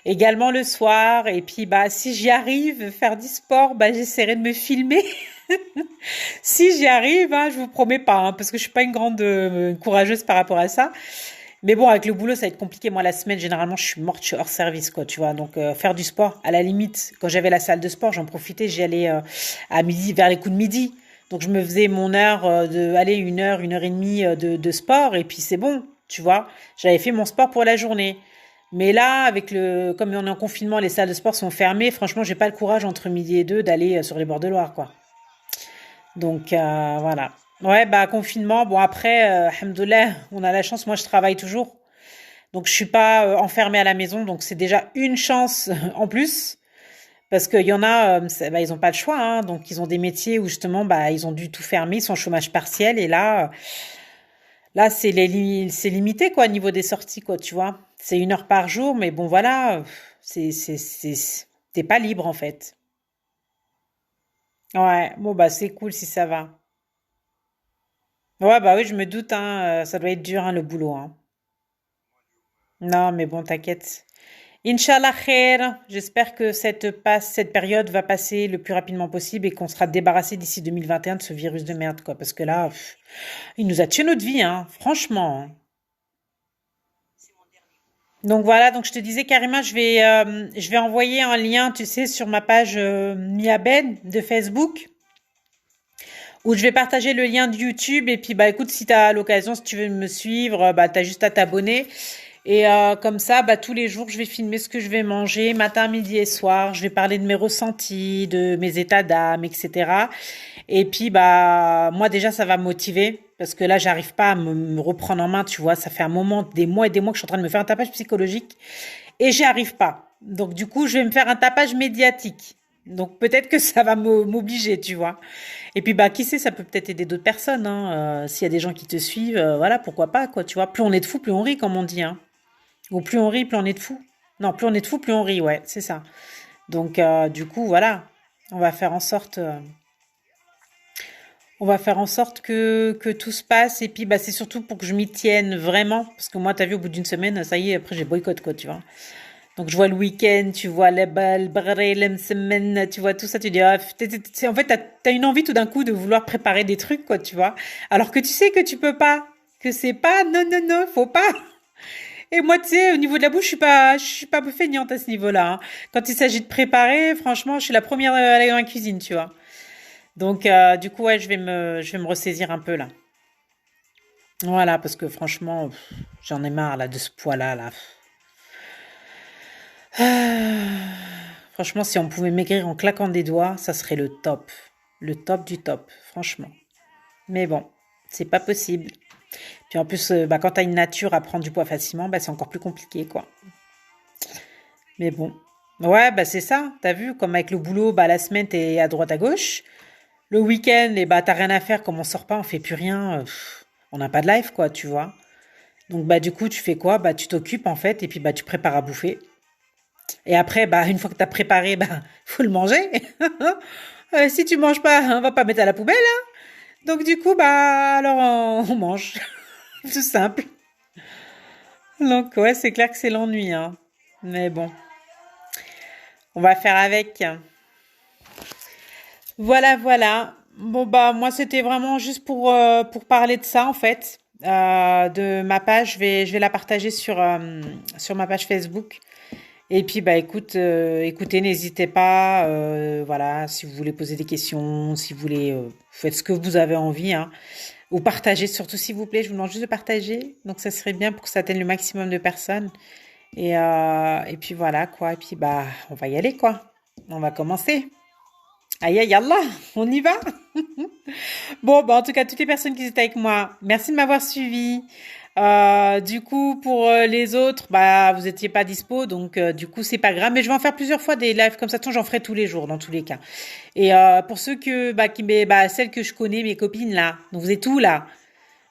également le soir. Et puis bah si j'y arrive, faire du sport, bah j'essaierai de me filmer. Si j'y arrive, hein, je vous promets pas, hein, parce que je suis pas une grande courageuse par rapport à ça. Mais bon, avec le boulot, ça va être compliqué. Moi, la semaine, généralement, je suis morte, je suis hors service, quoi, tu vois. Donc, faire du sport, à la limite, quand j'avais la salle de sport, j'en profitais, j'y allais à midi, vers les coups de midi. Donc, je me faisais mon heure aller 1 heure et demie de sport, et puis c'est bon, tu vois. J'avais fait mon sport pour la journée. Mais là, comme on est en confinement, les salles de sport sont fermées. Franchement, j'ai pas le courage entre midi et deux d'aller sur les bords de Loire, quoi. Donc voilà. Ouais, bah confinement. Bon après, alhamdoulilah, on a la chance. Moi, je travaille toujours, donc je suis pas enfermée à la maison. Donc c'est déjà une chance en plus, parce qu'il y en a, bah, ils ont pas le choix. Hein, donc ils ont des métiers où justement, bah ils ont dû tout fermer, ils sont au chômage partiel. Et là, c'est limité quoi, au niveau des sorties quoi. Tu vois, c'est 1 heure par jour, mais bon voilà, t'es pas libre en fait. Ouais, bon bah c'est cool si ça va. Ouais, bah oui, je me doute, hein, ça doit être dur, hein, le boulot, hein. Non, mais bon, t'inquiète. Inch'Allah khair. J'espère que cette période va passer le plus rapidement possible et qu'on sera débarrassé d'ici 2021 de ce virus de merde, quoi. Parce que là, il nous a tué notre vie, hein, franchement. Hein. Donc voilà, donc je te disais, Karima, je vais envoyer un lien, tu sais, sur ma page Miaben de Facebook. Où je vais partager le lien de YouTube et puis bah écoute si tu as l'occasion si tu veux me suivre bah t'as juste à t'abonner Et comme ça, bah, tous les jours, je vais filmer ce que je vais manger, matin, midi et soir. Je vais parler de mes ressentis, de mes états d'âme, etc. Et puis, bah, moi déjà, ça va me motiver parce que là, j'arrive pas à me reprendre en main. Tu vois, ça fait un moment, des mois et des mois que je suis en train de me faire un tapage psychologique et j'y arrive pas. Donc, du coup, je vais me faire un tapage médiatique. Donc, peut-être que ça va m'obliger, tu vois. Et puis, bah, qui sait, ça peut peut-être aider d'autres personnes. Hein. S'il y a des gens qui te suivent, voilà, pourquoi pas, quoi. Tu vois, plus on est de fous, plus on rit, comme on dit. Hein. Ou plus on rit, plus on est de fous. Non, plus on est de fous, plus on rit, ouais, c'est ça. Donc, du coup, voilà, on va faire en sorte, que tout se passe. Et puis, bah, c'est surtout pour que je m'y tienne vraiment. Parce que moi, t'as vu, au bout d'une semaine, ça y est, après, j'ai boycott, quoi, tu vois. Donc, je vois le week-end, tu vois les balles, les semaines, tu vois tout ça, tu dis, ah, en fait, t'as une envie tout d'un coup de vouloir préparer des trucs, quoi, tu vois. Alors que tu sais que tu peux pas. Que c'est pas, non, non, non, faut pas. Et moi, tu sais, au niveau de la bouche, je suis pas feignante à ce niveau-là. Hein. Quand il s'agit de préparer, franchement, je suis la première à aller dans la cuisine, tu vois. Donc, du coup, ouais, je vais me ressaisir un peu là. Voilà, parce que franchement, j'en ai marre là de ce poids-là, là. Franchement, si on pouvait maigrir en claquant des doigts, ça serait le top du top, franchement. Mais bon, c'est pas possible. Puis en plus, bah, quand t'as une nature à prendre du poids facilement, bah, c'est encore plus compliqué, quoi. Mais bon. Ouais, bah c'est ça. T'as vu, comme avec le boulot, bah la semaine t'es à droite à gauche. Le week-end, et bah t'as rien à faire, comme on sort pas, on fait plus rien. On n'a pas de life, quoi, tu vois. Donc bah du coup, tu fais quoi? Bah tu t'occupes en fait, et puis bah tu prépares à bouffer. Et après, bah une fois que t'as préparé, bah faut le manger. Si tu manges pas, on va pas mettre à la poubelle. Hein. Donc du coup, bah alors on mange. Tout simple. Donc ouais, c'est clair que c'est l'ennui, hein. Mais bon, on va faire avec. Voilà, voilà. Bon bah moi c'était vraiment juste pour parler de ça en fait. De ma page, je vais la partager sur ma page Facebook. Et puis bah écoute, écoutez, n'hésitez pas, voilà, si vous voulez poser des questions, si vous voulez, faites ce que vous avez envie, hein. Ou partagez surtout s'il vous plaît. Je vous demande juste de partager. Donc ça serait bien pour que ça atteigne le maximum de personnes. Et puis voilà quoi. Et puis bah on va y aller quoi. On va commencer. Aïe aïe Allah, on y va. Bon, bah, en tout cas, toutes les personnes qui étaient avec moi, merci de m'avoir suivi. Du coup, pour les autres, bah, vous étiez pas dispo, donc du coup, c'est pas grave. Mais je vais en faire plusieurs fois des lives comme ça. De toute façon, j'en ferai tous les jours, dans tous les cas. Et pour ceux celles que je connais, mes copines là, donc vous êtes où là?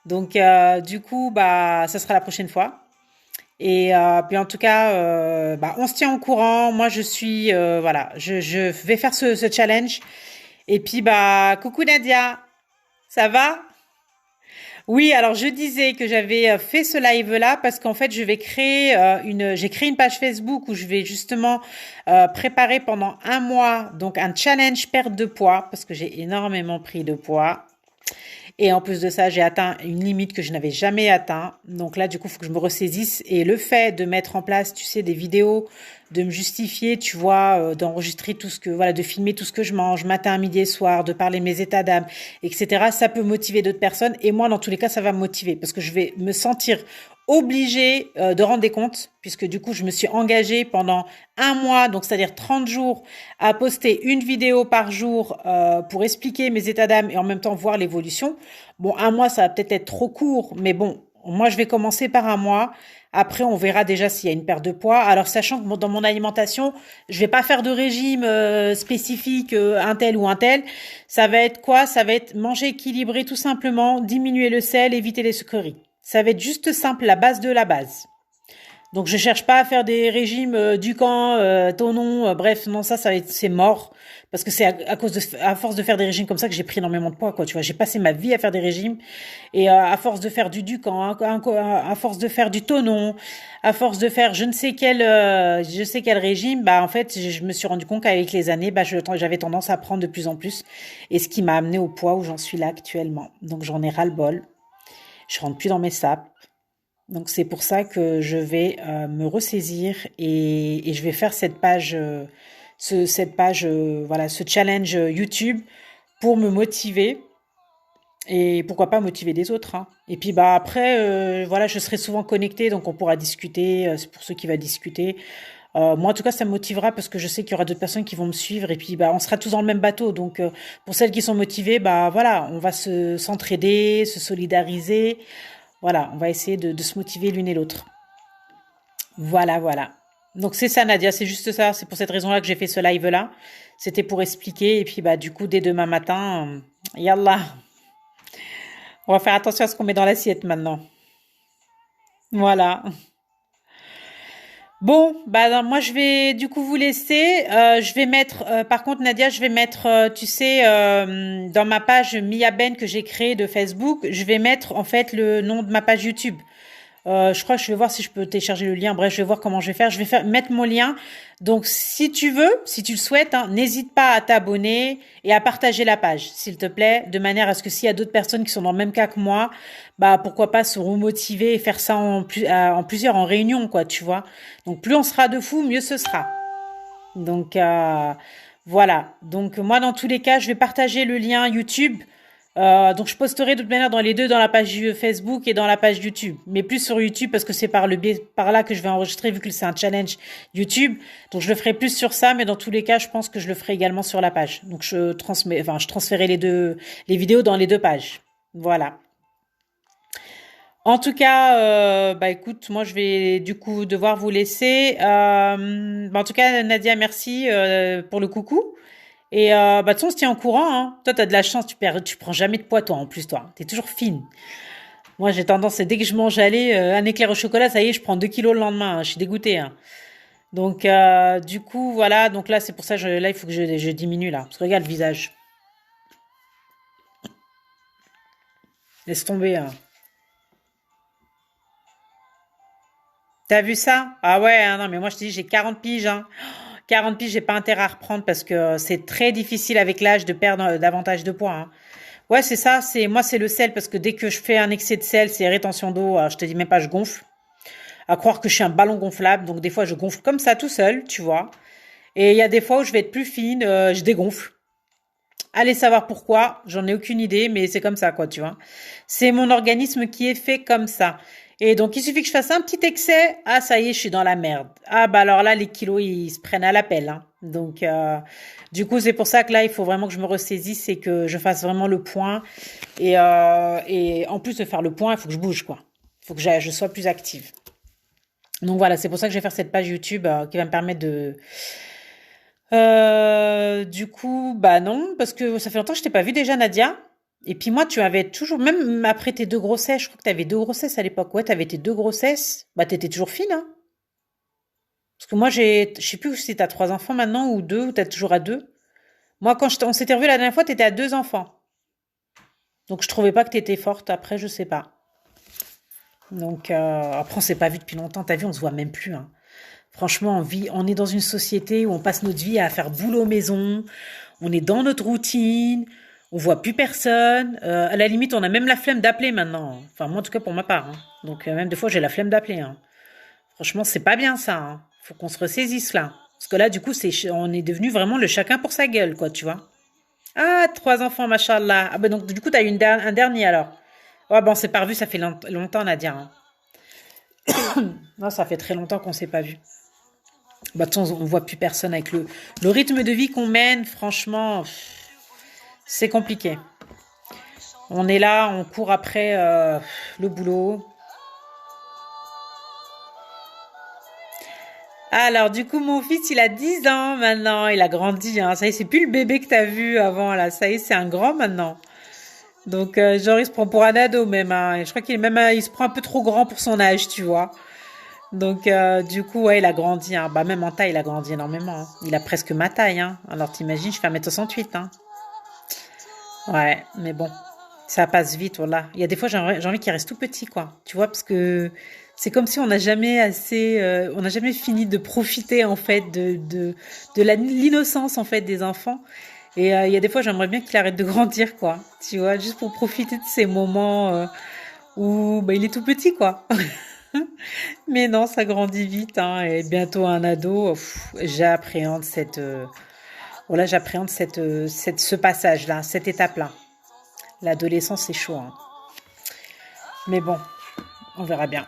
Donc, du coup, bah, ça sera la prochaine fois. Et puis en tout cas, bah, on se tient au courant. Moi, voilà, je vais faire ce challenge. Et puis, bah, coucou Nadia, ça va? Oui, alors je disais que j'avais fait ce live-là parce qu'en fait, j'ai créé une page Facebook où je vais justement préparer pendant un mois donc un challenge perte de poids parce que j'ai énormément pris de poids. Et en plus de ça, j'ai atteint une limite que je n'avais jamais atteint. Donc là, du coup, il faut que je me ressaisisse. Et le fait de mettre en place, tu sais, des vidéos, de me justifier, tu vois, d'enregistrer voilà, de filmer tout ce que je mange, matin, midi et soir, de parler de mes états d'âme, etc., ça peut motiver d'autres personnes. Et moi, dans tous les cas, ça va me motiver parce que je vais me sentir obligée de rendre des comptes puisque du coup, je me suis engagée pendant un mois, donc c'est-à-dire 30 jours, à poster une vidéo par jour pour expliquer mes états d'âme et en même temps voir l'évolution. Bon, un mois, ça va peut-être être trop court, mais bon, moi, je vais commencer par un mois. Après, on verra déjà s'il y a une perte de poids. Alors, sachant que dans mon alimentation, je vais pas faire de régime spécifique, un tel ou un tel. Ça va être quoi? Ça va être manger équilibré tout simplement, diminuer le sel, éviter les sucreries. Ça va être juste simple, la base de la base. Donc je cherche pas à faire des régimes Ducan, Tonon, bref, non ça va être c'est mort parce que c'est à force de faire des régimes comme ça que j'ai pris énormément de poids quoi, tu vois, j'ai passé ma vie à faire des régimes et à force de faire du Ducan, à force de faire du Tonon, à force de faire je sais quel régime, bah en fait, je me suis rendu compte qu'avec les années, bah j'avais tendance à prendre de plus en plus et ce qui m'a amené au poids où j'en suis là actuellement. Donc j'en ai ras le bol. Je rentre plus dans mes sapes. Donc c'est pour ça que je vais me ressaisir et je vais faire cette page, voilà, ce challenge YouTube pour me motiver Et pourquoi pas motiver des autres, hein. Et puis bah après, voilà, je serai souvent connectée, donc on pourra discuter. C'est pour ceux qui va discuter. Moi, en tout cas, ça me motivera parce que je sais qu'il y aura d'autres personnes qui vont me suivre. Et puis, bah, on sera tous dans le même bateau. Donc, pour celles qui sont motivées, bah voilà, on va se s'entraider, se solidariser. Voilà, on va essayer de se motiver l'une et l'autre. Voilà, voilà. Donc c'est ça, Nadia, c'est juste ça. C'est pour cette raison-là que j'ai fait ce live-là. C'était pour expliquer. Et puis, bah, du coup, dès demain matin, yallah, on va faire attention à ce qu'on met dans l'assiette maintenant. Voilà. Bon, bah non, moi je vais du coup vous laisser. Je vais mettre, par contre Nadia, je vais mettre, tu sais, dans ma page Mia Ben que j'ai créée de Facebook, je vais mettre en fait le nom de ma page YouTube. Je crois que je vais voir si je peux télécharger le lien. Bref, je vais voir comment je vais faire. Je vais faire mettre mon lien. Donc, si tu veux, si tu le souhaites, hein, n'hésite pas à t'abonner et à partager la page, s'il te plaît, de manière à ce que s'il y a d'autres personnes qui sont dans le même cas que moi, bah pourquoi pas se remotiver et faire ça en plusieurs, en réunion, quoi, tu vois. Donc, plus on sera de fous, mieux ce sera. Donc voilà. Donc moi dans tous les cas, je vais partager le lien YouTube. Donc je posterai de toute manière dans les deux, dans la page Facebook et dans la page YouTube. Mais plus sur YouTube parce que c'est par le biais, par là que je vais enregistrer vu que c'est un challenge YouTube. Donc je le ferai plus sur ça, mais dans tous les cas, je pense que je le ferai également sur la page. Donc je transférerai les vidéos dans les deux pages. Voilà. En tout cas, bah écoute, moi je vais du coup devoir vous laisser. Bah, en tout cas, Nadia, merci pour le coucou. Et bah de toute façon, on se tient en courant, hein. Toi, t'as de la chance, tu prends jamais de poids, toi, en plus, toi. T'es toujours fine. Moi, j'ai tendance, dès que je mange aller, un éclair au chocolat, ça y est, je prends 2 kilos le lendemain, hein. Je suis dégoûtée, hein. Donc, du coup, voilà. Donc là, c'est pour ça, là, il faut que je diminue, là. Parce que regarde le visage. Laisse tomber, hein. T'as vu ça? Ah ouais, hein, non, mais moi, je te dis, j'ai 40 piges, hein. 40 piges, j'ai pas intérêt à reprendre parce que c'est très difficile avec l'âge de perdre davantage de poids, hein. Ouais, c'est ça. Moi, c'est le sel parce que dès que je fais un excès de sel, c'est rétention d'eau. Je te dis même pas, je gonfle. À croire que je suis un ballon gonflable. Donc des fois, je gonfle comme ça tout seul, tu vois. Et il y a des fois où je vais être plus fine, je dégonfle. Allez savoir pourquoi, j'en ai aucune idée, mais c'est comme ça, quoi, tu vois. C'est mon organisme qui est fait comme ça. Et donc, il suffit que je fasse un petit excès. Ah, ça y est, je suis dans la merde. Ah, bah alors là, les kilos, ils se prennent à la pelle, hein. Donc, du coup, c'est pour ça que là, il faut vraiment que je me ressaisisse et que je fasse vraiment le point. Et en plus de faire le point, il faut que je bouge, quoi. Il faut que je sois plus active. Donc voilà, c'est pour ça que je vais faire cette page YouTube qui va me permettre de... Du coup, bah non, parce que ça fait longtemps que je t'ai pas vu déjà, Nadia. Et puis moi, tu avais toujours, même après tes deux grossesses, je crois que tu avais deux grossesses à l'époque. Ouais, tu avais tes deux grossesses. Bah, t'étais toujours fine, hein. Parce que moi, je sais plus si t'as trois enfants maintenant ou deux, ou t'as toujours à deux. Moi, quand on s'était revu la dernière fois, t'étais à deux enfants. Donc, je trouvais pas que t'étais forte. Après, je sais pas. Donc, après, on s'est pas vu depuis longtemps. T'as vu, on se voit même plus, hein. Franchement, on est dans une société où on passe notre vie à faire boulot maison. On est dans notre routine. On voit plus personne. À la limite, on a même la flemme d'appeler maintenant. Enfin, moi, en tout cas, pour ma part, hein. Donc, même des fois, j'ai la flemme d'appeler, hein. Franchement, c'est pas bien ça, hein. Faut qu'on se ressaisisse là. Parce que là, du coup, on est devenu vraiment le chacun pour sa gueule, quoi, tu vois. Ah, trois enfants, machallah. Ah, bah donc, du coup, t'as eu un dernier alors. Ouais, bon, on s'est pas revu, ça fait longtemps, Nadia, hein. Non, ça fait très longtemps qu'on s'est pas vu. Bah, de toute façon, on voit plus personne avec le rythme de vie qu'on mène, franchement, c'est compliqué. On est là, on court après le boulot. Alors, du coup, mon fils, il a 10 ans maintenant. Il a grandi, hein. Ça y est, c'est plus le bébé que t'as vu avant, là. Ça y est, c'est un grand maintenant. Donc, genre, il se prend pour un ado même, hein. Et je crois qu'il est même, il se prend un peu trop grand pour son âge, tu vois. Donc, du coup, ouais, il a grandi, hein. Bah, même en taille, il a grandi énormément, hein. Il a presque ma taille, hein. Alors, t'imagines, je fais 1m68, hein. Ouais, mais bon, ça passe vite, voilà. Il y a des fois, j'ai envie qu'il reste tout petit, quoi. Tu vois, parce que c'est comme si on n'a jamais fini de profiter, en fait, de l'innocence, en fait, des enfants. Et il y a des fois, j'aimerais bien qu'il arrête de grandir, quoi. Tu vois, juste pour profiter de ces moments où bah, il est tout petit, quoi. Mais non, ça grandit vite, hein, et bientôt un ado. J'appréhende ce passage-là, cette étape-là. L'adolescence, c'est chaud, hein. Mais bon, on verra bien.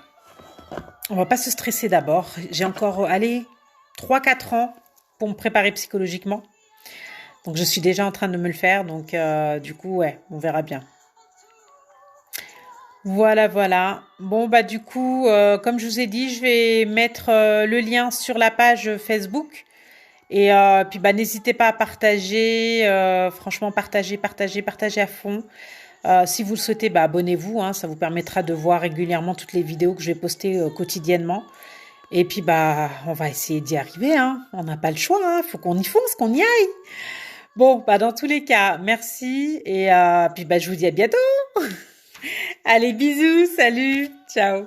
On va pas se stresser d'abord. J'ai encore, allez, 3-4 ans pour me préparer psychologiquement. Donc, je suis déjà en train de me le faire. Donc, du coup, ouais, on verra bien. Voilà, voilà. Bon, bah, du coup, comme je vous ai dit, je vais mettre le lien sur la page Facebook. Et puis, bah, n'hésitez pas à partager. Franchement, partagez à fond. Si vous le souhaitez, bah, abonnez-vous, hein, ça vous permettra de voir régulièrement toutes les vidéos que je vais poster quotidiennement. Et puis, bah, on va essayer d'y arriver, hein. On n'a pas le choix, hein. Faut qu'on y fonce, qu'on y aille. Bon, bah, dans tous les cas, merci. Et puis, bah, je vous dis à bientôt. Allez, bisous, salut, ciao.